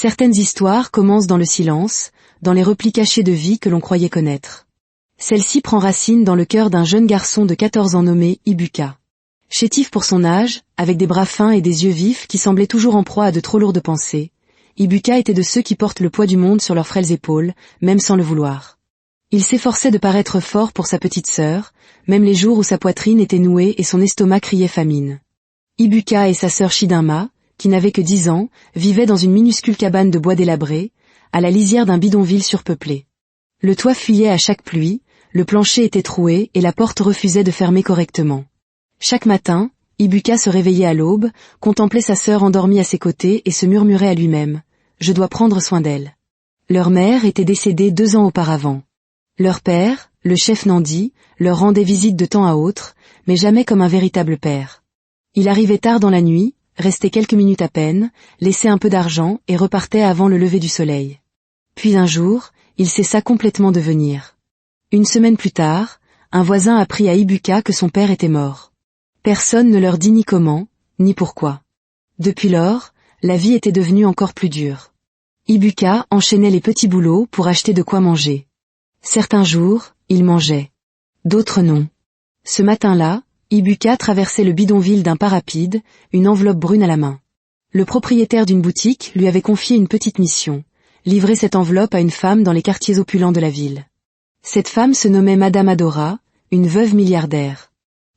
Certaines histoires commencent dans le silence, dans les replis cachés de vie que l'on croyait connaître. Celle-ci prend racine dans le cœur d'un jeune garçon de 14 ans nommé Ibuka. Chétif pour son âge, avec des bras fins et des yeux vifs qui semblaient toujours en proie à de trop lourdes pensées, Ibuka était de ceux qui portent le poids du monde sur leurs frêles épaules, même sans le vouloir. Il s'efforçait de paraître fort pour sa petite sœur, même les jours où sa poitrine était nouée et son estomac criait famine. Ibuka et sa sœur Chidinma, qui n'avait que 10 ans, vivaient dans une minuscule cabane de bois délabré, à la lisière d'un bidonville surpeuplé. Le toit fuyait à chaque pluie, le plancher était troué et la porte refusait de fermer correctement. Chaque matin, Ibuka se réveillait à l'aube, contemplait sa sœur endormie à ses côtés et se murmurait à lui-même « Je dois prendre soin d'elle ». Leur mère était décédée 2 ans auparavant. Leur père, le chef Nandi, leur rendait visite de temps à autre, mais jamais comme un véritable père. Il arrivait tard dans la nuit, restait quelques minutes à peine, laissait un peu d'argent et repartait avant le lever du soleil. Puis un jour, il cessa complètement de venir. Une semaine plus tard, un voisin apprit à Ibuka que son père était mort. Personne ne leur dit ni comment, ni pourquoi. Depuis lors, la vie était devenue encore plus dure. Ibuka enchaînait les petits boulots pour acheter de quoi manger. Certains jours, il mangeait. D'autres non. Ce matin-là, Ibuka traversait le bidonville d'un pas rapide, une enveloppe brune à la main. Le propriétaire d'une boutique lui avait confié une petite mission, livrer cette enveloppe à une femme dans les quartiers opulents de la ville. Cette femme se nommait Madame Adora, une veuve milliardaire.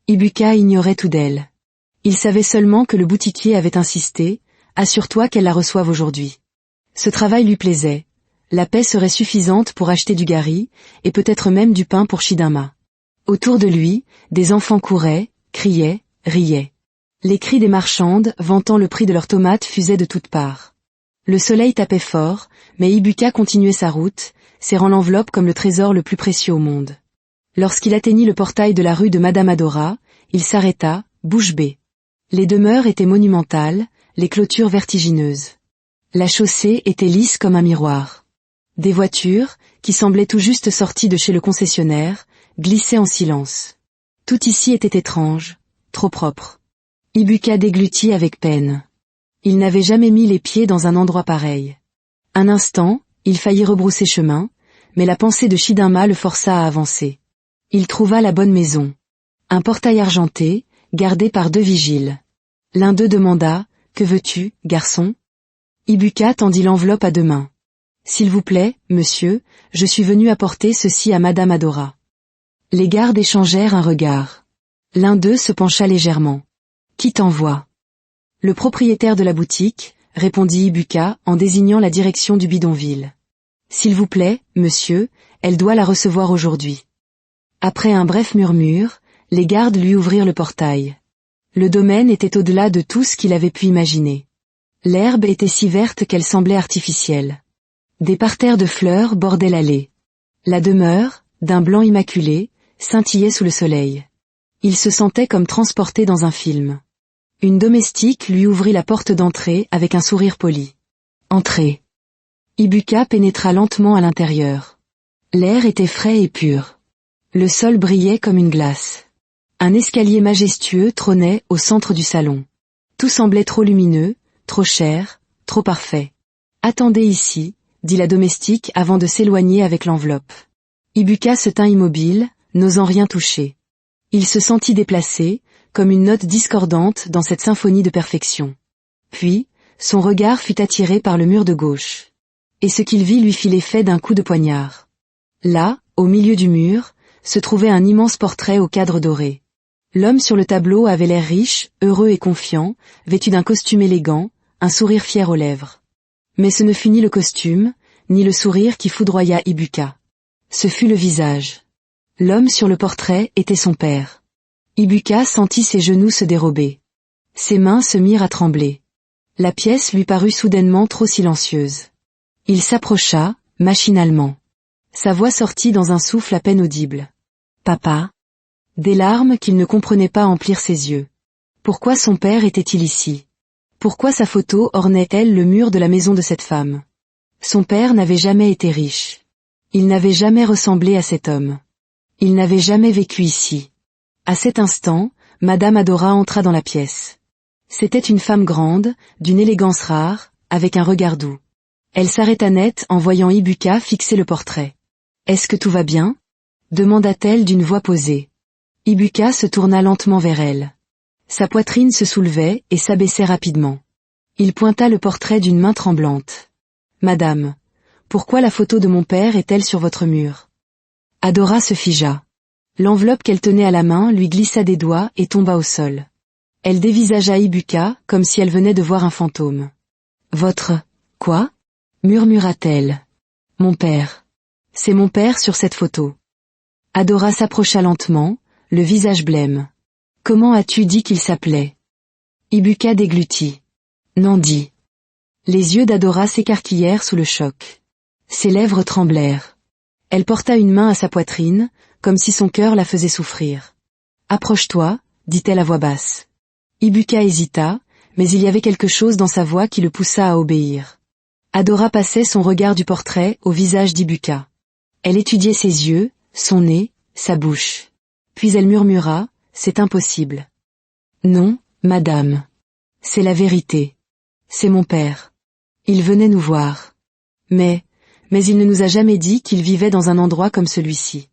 Ibuka ignorait tout d'elle. Il savait seulement que le boutiquier avait insisté, « Assure-toi qu'elle la reçoive aujourd'hui ». Ce travail lui plaisait. La paie serait suffisante pour acheter du gari, et peut-être même du pain pour Chidinma. Autour de lui, des enfants couraient, criaient, riaient. Les cris des marchandes, vantant le prix de leurs tomates, fusaient de toutes parts. Le soleil tapait fort, mais Ibuka continuait sa route, serrant l'enveloppe comme le trésor le plus précieux au monde. Lorsqu'il atteignit le portail de la rue de Madame Adora, il s'arrêta, bouche bée. Les demeures étaient monumentales, les clôtures vertigineuses. La chaussée était lisse comme un miroir. Des voitures, qui semblaient tout juste sorties de chez le concessionnaire, glissaient en silence. Tout ici était étrange, trop propre. Ibuka déglutit avec peine. Il n'avait jamais mis les pieds dans un endroit pareil. Un instant, il faillit rebrousser chemin, mais la pensée de Chidinma le força à avancer. Il trouva la bonne maison. Un portail argenté, gardé par 2 vigiles. L'un d'eux demanda « Que veux-tu, garçon ?» Ibuka tendit l'enveloppe à 2 mains. « S'il vous plaît, monsieur, je suis venu apporter ceci à Madame Adora. » Les gardes échangèrent un regard. L'un d'eux se pencha légèrement. « Qui t'envoie ?» Le propriétaire de la boutique, répondit Ibuka en désignant la direction du bidonville. « S'il vous plaît, monsieur, elle doit la recevoir aujourd'hui. » Après un bref murmure, les gardes lui ouvrirent le portail. Le domaine était au-delà de tout ce qu'il avait pu imaginer. L'herbe était si verte qu'elle semblait artificielle. Des parterres de fleurs bordaient l'allée. La demeure, d'un blanc immaculé, scintillait sous le soleil. Il se sentait comme transporté dans un film. Une domestique lui ouvrit la porte d'entrée avec un sourire poli. « Entrez !» Ibuka pénétra lentement à l'intérieur. L'air était frais et pur. Le sol brillait comme une glace. Un escalier majestueux trônait au centre du salon. Tout semblait trop lumineux, trop cher, trop parfait. « Attendez ici », dit la domestique avant de s'éloigner avec l'enveloppe. Ibuka se tint immobile, n'osant rien toucher. Il se sentit déplacé, comme une note discordante dans cette symphonie de perfection. Puis, son regard fut attiré par le mur de gauche. Et ce qu'il vit lui fit l'effet d'un coup de poignard. Là, au milieu du mur, se trouvait un immense portrait au cadre doré. L'homme sur le tableau avait l'air riche, heureux et confiant, vêtu d'un costume élégant, un sourire fier aux lèvres. Mais ce ne fut ni le costume, ni le sourire qui foudroya Ibuka. Ce fut le visage. L'homme sur le portrait était son père. Ibuka sentit ses genoux se dérober. Ses mains se mirent à trembler. La pièce lui parut soudainement trop silencieuse. Il s'approcha, machinalement. Sa voix sortit dans un souffle à peine audible. « Papa ?» Des larmes qu'il ne comprenait pas emplirent ses yeux. Pourquoi son père était-il ici? Pourquoi sa photo ornait-elle le mur de la maison de cette femme? Son père n'avait jamais été riche. Il n'avait jamais ressemblé à cet homme. Il n'avait jamais vécu ici. À cet instant, Madame Adora entra dans la pièce. C'était une femme grande, d'une élégance rare, avec un regard doux. Elle s'arrêta net en voyant Ibuka fixer le portrait. « Est-ce que tout va bien ?» demanda-t-elle d'une voix posée. Ibuka se tourna lentement vers elle. Sa poitrine se soulevait et s'abaissait rapidement. Il pointa le portrait d'une main tremblante. « Madame, pourquoi la photo de mon père est-elle sur votre mur ?» Adora se figea. L'enveloppe qu'elle tenait à la main lui glissa des doigts et tomba au sol. Elle dévisagea Ibuka comme si elle venait de voir un fantôme. « Votre... quoi ?» murmura-t-elle. « Mon père. C'est mon père sur cette photo. » Adora s'approcha lentement, le visage blême. « Comment as-tu dit qu'il s'appelait ?» Ibuka déglutit. « Nandi. » Les yeux d'Adora s'écarquillèrent sous le choc. Ses lèvres tremblèrent. Elle porta une main à sa poitrine, comme si son cœur la faisait souffrir. « Approche-toi, dit-elle à voix basse. Ibuka hésita, mais il y avait quelque chose dans sa voix qui le poussa à obéir. Adora passait son regard du portrait au visage d'Ibuka. Elle étudiait ses yeux, son nez, sa bouche. Puis elle murmura, « C'est impossible. »« Non, madame. C'est la vérité. C'est mon père. Il venait nous voir. Mais il ne nous a jamais dit qu'il vivait dans un endroit comme celui-ci. »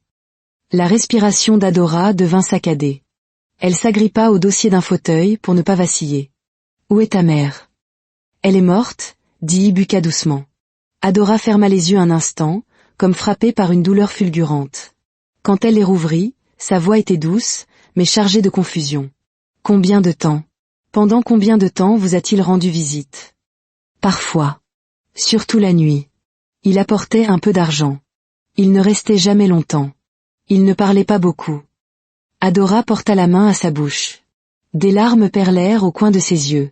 La respiration d'Adora devint saccadée. Elle s'agrippa au dossier d'un fauteuil pour ne pas vaciller. « Où est ta mère ?»« Elle est morte, » dit Ibuka doucement. Adora ferma les yeux un instant, comme frappée par une douleur fulgurante. Quand elle les rouvrit, sa voix était douce, mais chargée de confusion. « Combien de temps ? Pendant combien de temps vous a-t-il rendu visite ? » Parfois. Surtout la nuit. Il apportait un peu d'argent. Il ne restait jamais longtemps. Il ne parlait pas beaucoup. Adora porta la main à sa bouche. Des larmes perlèrent au coin de ses yeux.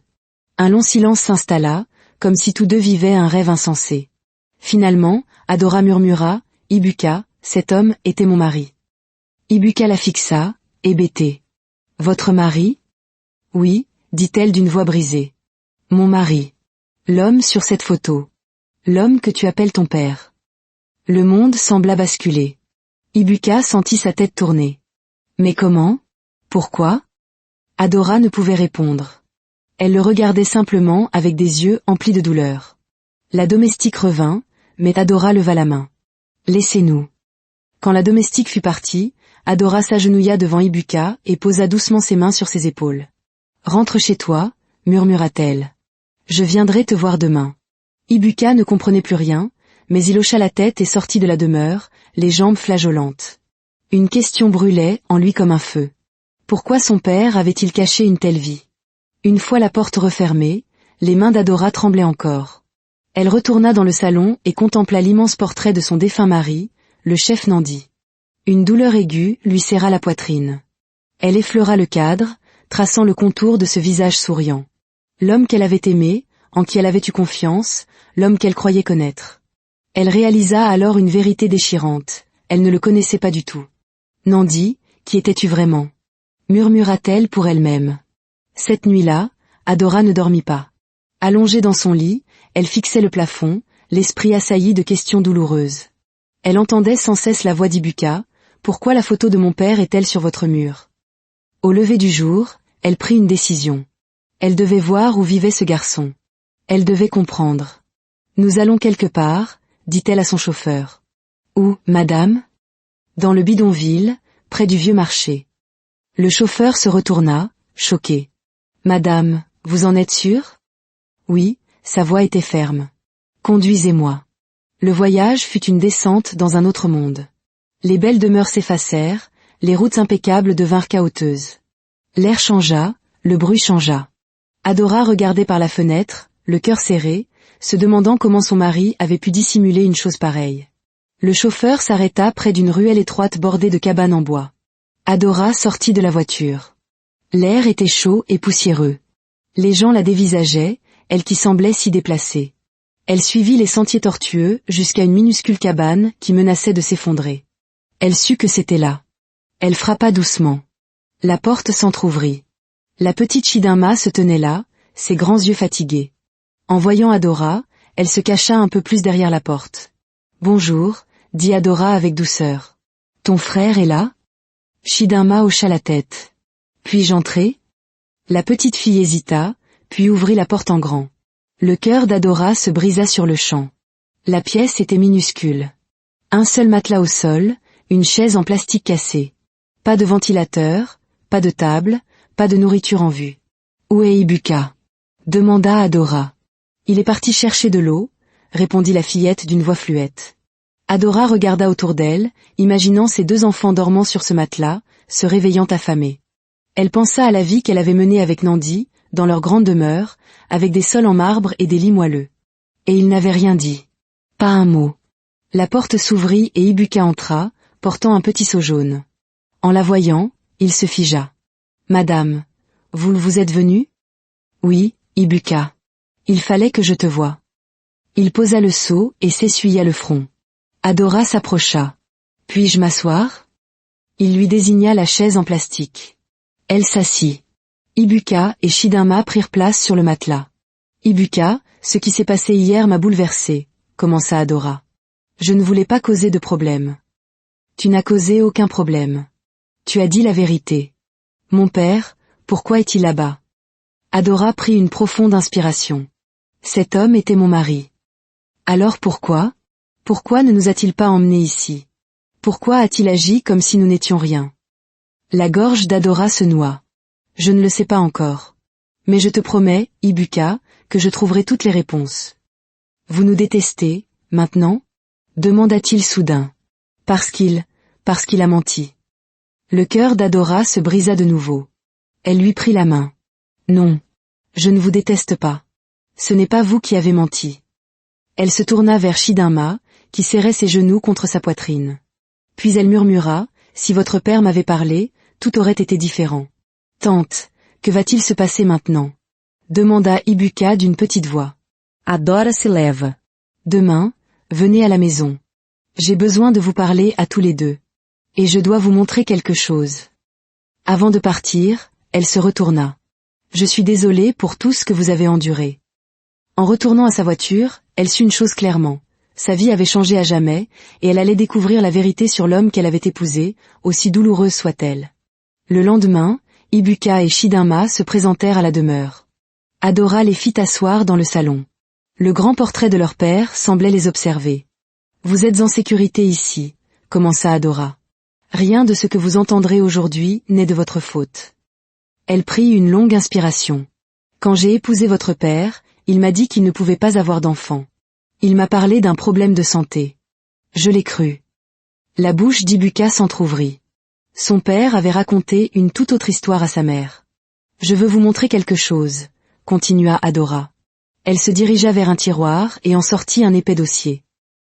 Un long silence s'installa, comme si tous deux vivaient un rêve insensé. Finalement, Adora murmura, « Ibuka, cet homme était mon mari. » Ibuka la fixa, hébétée. « Votre mari ?» « Oui, » dit-elle d'une voix brisée. « Mon mari. L'homme sur cette photo. L'homme que tu appelles ton père. » Le monde sembla basculer. Ibuka sentit sa tête tourner. « Mais comment ? Pourquoi ?» Adora ne pouvait répondre. Elle le regardait simplement avec des yeux emplis de douleur. La domestique revint, mais Adora leva la main. « Laissez-nous. » Quand la domestique fut partie, Adora s'agenouilla devant Ibuka et posa doucement ses mains sur ses épaules. « Rentre chez toi, » murmura-t-elle. « Je viendrai te voir demain. » Ibuka ne comprenait plus rien, mais il hocha la tête et sortit de la demeure, les jambes flageolantes. Une question brûlait en lui comme un feu. Pourquoi son père avait-il caché une telle vie ? Une fois la porte refermée, les mains d'Adora tremblaient encore. Elle retourna dans le salon et contempla l'immense portrait de son défunt mari, le chef Nandi. Une douleur aiguë lui serra la poitrine. Elle effleura le cadre, traçant le contour de ce visage souriant. L'homme qu'elle avait aimé, en qui elle avait eu confiance, l'homme qu'elle croyait connaître. Elle réalisa alors une vérité déchirante, elle ne le connaissait pas du tout. « Nandi, qui étais-tu vraiment ?» murmura-t-elle pour elle-même. Cette nuit-là, Adora ne dormit pas. Allongée dans son lit, elle fixait le plafond, l'esprit assailli de questions douloureuses. Elle entendait sans cesse la voix d'Ibuka, « Pourquoi la photo de mon père est-elle sur votre mur ?» Au lever du jour, elle prit une décision. Elle devait voir où vivait ce garçon. Elle devait comprendre. « Nous allons quelque part, » dit-elle à son chauffeur. « Où, madame ?» Dans le bidonville, près du vieux marché. Le chauffeur se retourna, choqué. « Madame, vous en êtes sûre ?» Oui, sa voix était ferme. « Conduisez-moi. » Le voyage fut une descente dans un autre monde. Les belles demeures s'effacèrent, les routes impeccables devinrent cahoteuses. L'air changea, le bruit changea. Adora regardait par la fenêtre, le cœur serré, se demandant comment son mari avait pu dissimuler une chose pareille. Le chauffeur s'arrêta près d'une ruelle étroite bordée de cabanes en bois. Adora sortit de la voiture. L'air était chaud et poussiéreux. Les gens la dévisageaient, elle qui semblait si déplacée. Elle suivit les sentiers tortueux jusqu'à une minuscule cabane qui menaçait de s'effondrer. Elle sut que c'était là. Elle frappa doucement. La porte s'entr'ouvrit. La petite Chidinma se tenait là, ses grands yeux fatigués. En voyant Adora, elle se cacha un peu plus derrière la porte. « Bonjour », dit Adora avec douceur. « Ton frère est là ?» Chidinma hocha la tête. « Puis-je entrer ?» La petite fille hésita, puis ouvrit la porte en grand. Le cœur d'Adora se brisa sur le champ. La pièce était minuscule. Un seul matelas au sol, une chaise en plastique cassée. Pas de ventilateur, pas de table, pas de nourriture en vue. Où est Ibuka? Demanda Adora. Il est parti chercher de l'eau, répondit la fillette d'une voix fluette. Adora regarda autour d'elle, imaginant ses 2 enfants dormant sur ce matelas, se réveillant affamés. Elle pensa à la vie qu'elle avait menée avec Nandi, dans leur grande demeure, avec des sols en marbre et des lits moelleux. Et il n'avait rien dit. Pas un mot. La porte s'ouvrit et Ibuka entra, portant un petit seau jaune. En la voyant, il se figea. « Madame, vous êtes venue ?»« Oui, Ibuka. Il fallait que je te voie. » Il posa le seau et s'essuya le front. Adora s'approcha. « Puis-je m'asseoir ?» Il lui désigna la chaise en plastique. Elle s'assit. Ibuka et Chidinma prirent place sur le matelas. « Ibuka, ce qui s'est passé hier m'a bouleversée, » commença Adora. « Je ne voulais pas causer de problème. »« Tu n'as causé aucun problème. Tu as dit la vérité. Mon père, pourquoi est-il là-bas ?» Adora prit une profonde inspiration. « Cet homme était mon mari. »« Alors pourquoi ? Pourquoi ne nous a-t-il pas emmenés ici ? Pourquoi a-t-il agi comme si nous n'étions rien ?» La gorge d'Adora se noua. « Je ne le sais pas encore. Mais je te promets, Ibuka, que je trouverai toutes les réponses. »« Vous nous détestez, maintenant ?» demanda-t-il soudain. « Parce qu'il a menti. » Le cœur d'Adora se brisa de nouveau. Elle lui prit la main. « Non. Je ne vous déteste pas. Ce n'est pas vous qui avez menti. » Elle se tourna vers Chidinma, qui serrait ses genoux contre sa poitrine. Puis elle murmura, « Si votre père m'avait parlé, tout aurait été différent. »« Tante, que va-t-il se passer maintenant ?» demanda Ibuka d'une petite voix. Adora se leva. « Demain, venez à la maison. J'ai besoin de vous parler à tous les deux. Et je dois vous montrer quelque chose. » Avant de partir, elle se retourna. « Je suis désolée pour tout ce que vous avez enduré. » En retournant à sa voiture, elle sut une chose clairement. Sa vie avait changé à jamais, et elle allait découvrir la vérité sur l'homme qu'elle avait épousé, aussi douloureuse soit-elle. Le lendemain, Ibuka et Chidinma se présentèrent à la demeure. Adora les fit asseoir dans le salon. Le grand portrait de leur père semblait les observer. « Vous êtes en sécurité ici, » commença Adora. « Rien de ce que vous entendrez aujourd'hui n'est de votre faute. » Elle prit une longue inspiration. « Quand j'ai épousé votre père, il m'a dit qu'il ne pouvait pas avoir d'enfant. Il m'a parlé d'un problème de santé. Je l'ai cru. » La bouche d'Ibuka s'entr'ouvrit. Son père avait raconté une toute autre histoire à sa mère. « Je veux vous montrer quelque chose, » continua Adora. Elle se dirigea vers un tiroir et en sortit un épais dossier.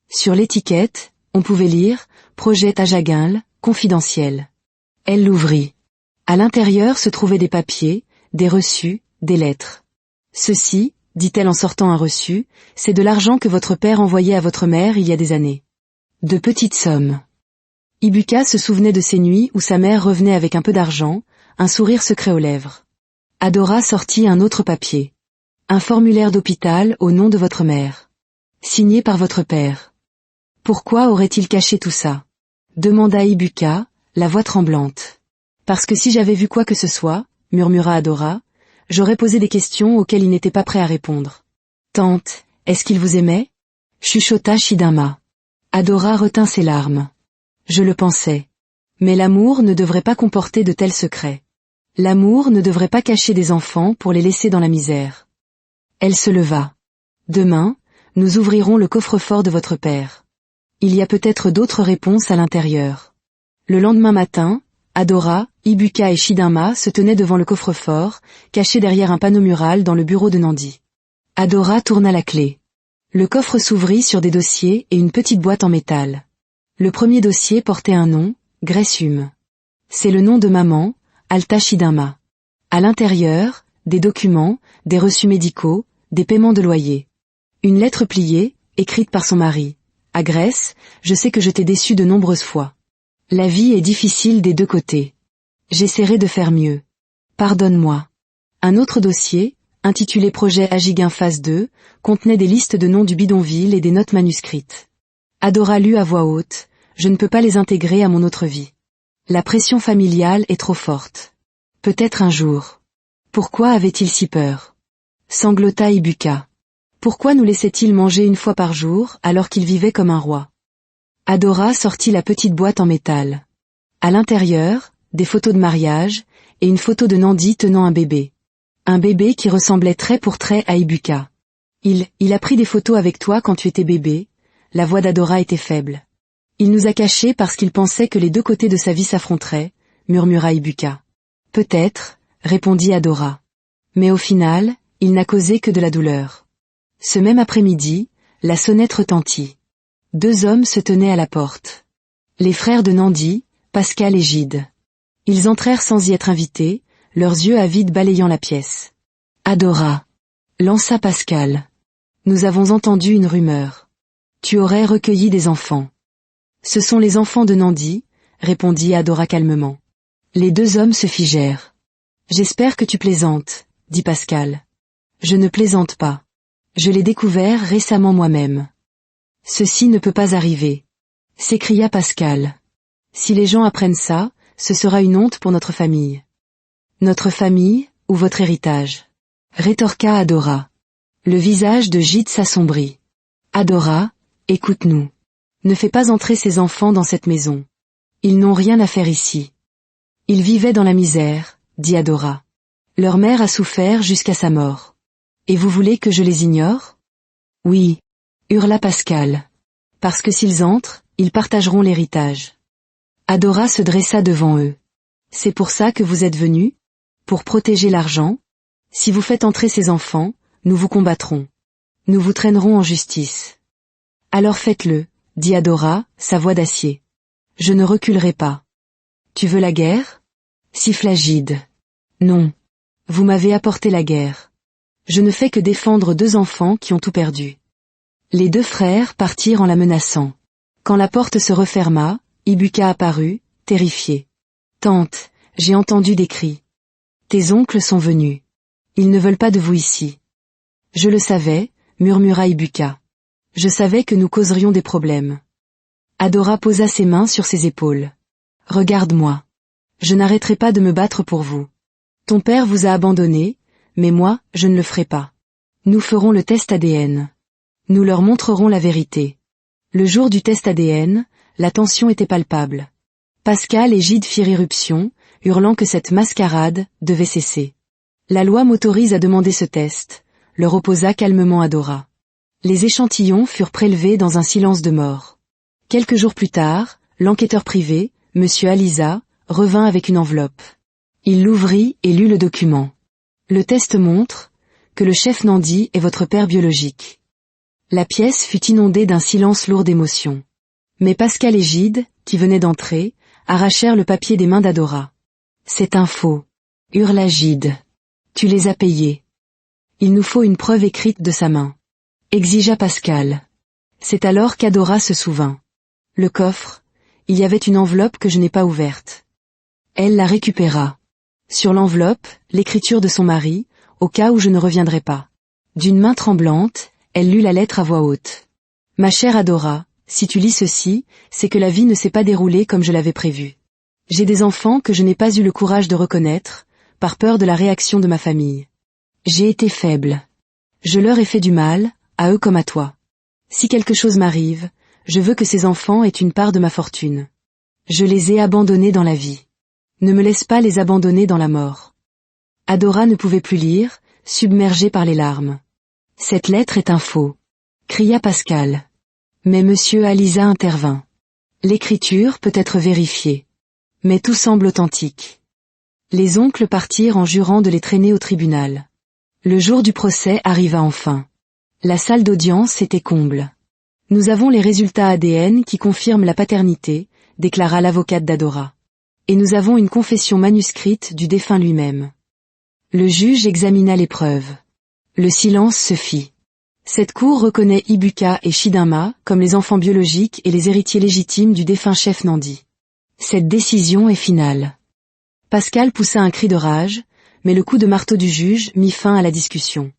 Sur l'étiquette, on pouvait lire « Projet Tajaguinle, confidentiel ». Elle l'ouvrit. À l'intérieur se trouvaient des papiers, des reçus, des lettres. « Ceci, dit-elle en sortant un reçu, c'est de l'argent que votre père envoyait à votre mère il y a des années. De petites sommes. » Ibuka se souvenait de ces nuits où sa mère revenait avec un peu d'argent, un sourire secret aux lèvres. Adora sortit un autre papier. Un formulaire d'hôpital au nom de votre mère. Signé par votre père. Pourquoi aurait-il caché tout ça ? Demanda Ibuka, la voix tremblante. Parce que si j'avais vu quoi que ce soit, murmura Adora, j'aurais posé des questions auxquelles il n'était pas prêt à répondre. Tante, est-ce qu'il vous aimait ? Chuchota Chidinma. Adora retint ses larmes. Je le pensais. Mais l'amour ne devrait pas comporter de tels secrets. L'amour ne devrait pas cacher des enfants pour les laisser dans la misère. Elle se leva. Demain, nous ouvrirons le coffre-fort de votre père. Il y a peut-être d'autres réponses à l'intérieur. Le lendemain matin, Adora, Ibuka et Chidinma se tenaient devant le coffre-fort, caché derrière un panneau mural dans le bureau de Nandi. Adora tourna la clé. Le coffre s'ouvrit sur des dossiers et une petite boîte en métal. Le premier dossier portait un nom, Gressum. C'est le nom de maman, Alta Chidinma. À l'intérieur, des documents, des reçus médicaux, des paiements de loyer. Une lettre pliée, écrite par son mari. À Grèce, je sais que je t'ai déçu de nombreuses fois. La vie est difficile des deux côtés. J'essaierai de faire mieux. Pardonne-moi. Un autre dossier, intitulé Projet Agiguin phase 2, contenait des listes de noms du bidonville et des notes manuscrites. Adora lut à voix haute, je ne peux pas les intégrer à mon autre vie. La pression familiale est trop forte. Peut-être un jour. Pourquoi avait-il si peur ? Sanglota Ibuka. Pourquoi nous laissait-il manger une fois par jour alors qu'il vivait comme un roi? Adora sortit la petite boîte en métal. À l'intérieur, des photos de mariage, et une photo de Nandi tenant un bébé. Un bébé qui ressemblait trait pour trait à Ibuka. Il a pris des photos avec toi quand tu étais bébé. La voix d'Adora était faible. Il nous a cachés parce qu'il pensait que les deux côtés de sa vie s'affronteraient, murmura Ibuka. Peut-être, répondit Adora. Mais au final, il n'a causé que de la douleur. Ce même après-midi, la sonnette retentit. 2 hommes se tenaient à la porte. Les frères de Nandi, Pascal et Gide. Ils entrèrent sans y être invités, leurs yeux avides balayant la pièce. Adora, lança Pascal. Nous avons entendu une rumeur. Tu aurais recueilli des enfants. Ce sont les enfants de Nandi, répondit Adora calmement. Les 2 hommes se figèrent. J'espère que tu plaisantes, dit Pascal. Je ne plaisante pas. Je l'ai découvert récemment moi-même. Ceci ne peut pas arriver, s'écria Pascal. Si les gens apprennent ça, ce sera une honte pour notre famille. Notre famille, ou votre héritage? Rétorqua Adora. Le visage de Gide s'assombrit. Adora, écoute-nous. Ne fais pas entrer ces enfants dans cette maison. Ils n'ont rien à faire ici. Ils vivaient dans la misère, dit Adora. Leur mère a souffert jusqu'à sa mort. Et vous voulez que je les ignore? Oui, hurla Pascal. Parce que s'ils entrent, ils partageront l'héritage. Adora se dressa devant eux. C'est pour ça que vous êtes venus? Pour protéger l'argent? Si vous faites entrer ces enfants, nous vous combattrons. Nous vous traînerons en justice. Alors faites-le, dit Adora, sa voix d'acier. Je ne reculerai pas. Tu veux la guerre? Siffla Gide. Non. Vous m'avez apporté la guerre. Je ne fais que défendre 2 enfants qui ont tout perdu. Les 2 frères partirent en la menaçant. Quand la porte se referma, Ibuka apparut, terrifié. Tante, j'ai entendu des cris. Tes oncles sont venus. Ils ne veulent pas de vous ici. Je le savais, murmura Ibuka. Je savais que nous causerions des problèmes. Adora posa ses mains sur ses épaules. Regarde-moi. Je n'arrêterai pas de me battre pour vous. Ton père vous a abandonné, mais moi, je ne le ferai pas. Nous ferons le test ADN. Nous leur montrerons la vérité. Le jour du test ADN, la tension était palpable. Pascal et Gide firent irruption, hurlant que cette mascarade devait cesser. La loi m'autorise à demander ce test, leur opposa calmement Adora. Les échantillons furent prélevés dans un silence de mort. Quelques jours plus tard, l'enquêteur privé, Monsieur Aliza, revint avec une enveloppe. Il l'ouvrit et lut le document. Le test montre que le chef Nandi est votre père biologique. La pièce fut inondée d'un silence lourd d'émotion. Mais Pascal et Gide, qui venaient d'entrer, arrachèrent le papier des mains d'Adora. C'est un faux, hurla Gide. Tu les as payés. Il nous faut une preuve écrite de sa main, exigea Pascal. C'est alors qu'Adora se souvint. Le coffre, il y avait une enveloppe que je n'ai pas ouverte. Elle la récupéra. Sur l'enveloppe, l'écriture de son mari, au cas où je ne reviendrai pas. D'une main tremblante, elle lut la lettre à voix haute. Ma chère Adora, si tu lis ceci, c'est que la vie ne s'est pas déroulée comme je l'avais prévu. J'ai des enfants que je n'ai pas eu le courage de reconnaître, par peur de la réaction de ma famille. J'ai été faible. Je leur ai fait du mal, à eux comme à toi. Si quelque chose m'arrive, je veux que ces enfants aient une part de ma fortune. Je les ai abandonnés dans la vie. Ne me laisse pas les abandonner dans la mort. Adora ne pouvait plus lire, submergée par les larmes. Cette lettre est un faux, cria Pascal. Mais Monsieur Aliza intervint. L'écriture peut être vérifiée. Mais tout semble authentique. Les oncles partirent en jurant de les traîner au tribunal. Le jour du procès arriva enfin. La salle d'audience était comble. Nous avons les résultats ADN qui confirment la paternité, déclara l'avocate d'Adora. Et nous avons une confession manuscrite du défunt lui-même. Le juge examina les preuves. Le silence se fit. Cette cour reconnaît Ibuka et Chidinma comme les enfants biologiques et les héritiers légitimes du défunt chef Nandi. Cette décision est finale. Pascal poussa un cri de rage, mais le coup de marteau du juge mit fin à la discussion.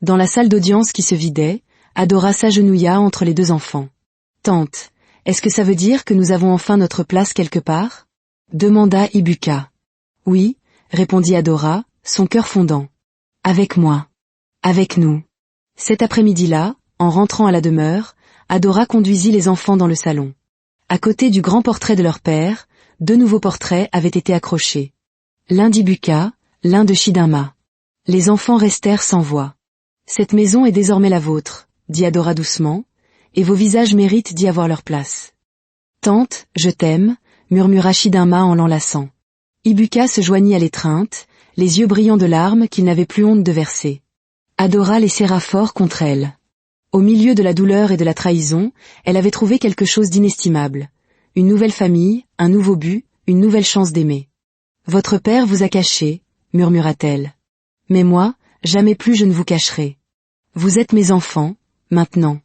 Dans la salle d'audience qui se vidait, Adora s'agenouilla entre les 2 enfants. « Tante, est-ce que ça veut dire que nous avons enfin notre place quelque part ?» demanda Ibuka. « Oui, » répondit Adora, son cœur fondant. « Avec moi. Avec nous. Cet après-midi-là, en rentrant à la demeure, Adora conduisit les enfants dans le salon. À côté du grand portrait de leur père, 2 nouveaux portraits avaient été accrochés. L'un d'Ibuka, l'un de Chidinma. Les enfants restèrent sans voix. « Cette maison est désormais la vôtre, » dit Adora doucement, « et vos visages méritent d'y avoir leur place. »« Tante, je t'aime », murmura Chidinma en l'enlaçant. Ibuka se joignit à l'étreinte, les yeux brillants de larmes qu'il n'avait plus honte de verser. Adora les serra fort contre elle. Au milieu de la douleur et de la trahison, elle avait trouvé quelque chose d'inestimable. Une nouvelle famille, un nouveau but, une nouvelle chance d'aimer. « Votre père vous a caché », murmura-t-elle. « Mais moi, jamais plus je ne vous cacherai. Vous êtes mes enfants, maintenant. »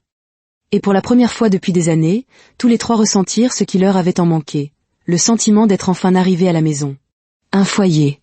Et pour la première fois depuis des années, tous les 3 ressentirent ce qui leur avait en manqué, le sentiment d'être enfin arrivés à la maison. Un foyer.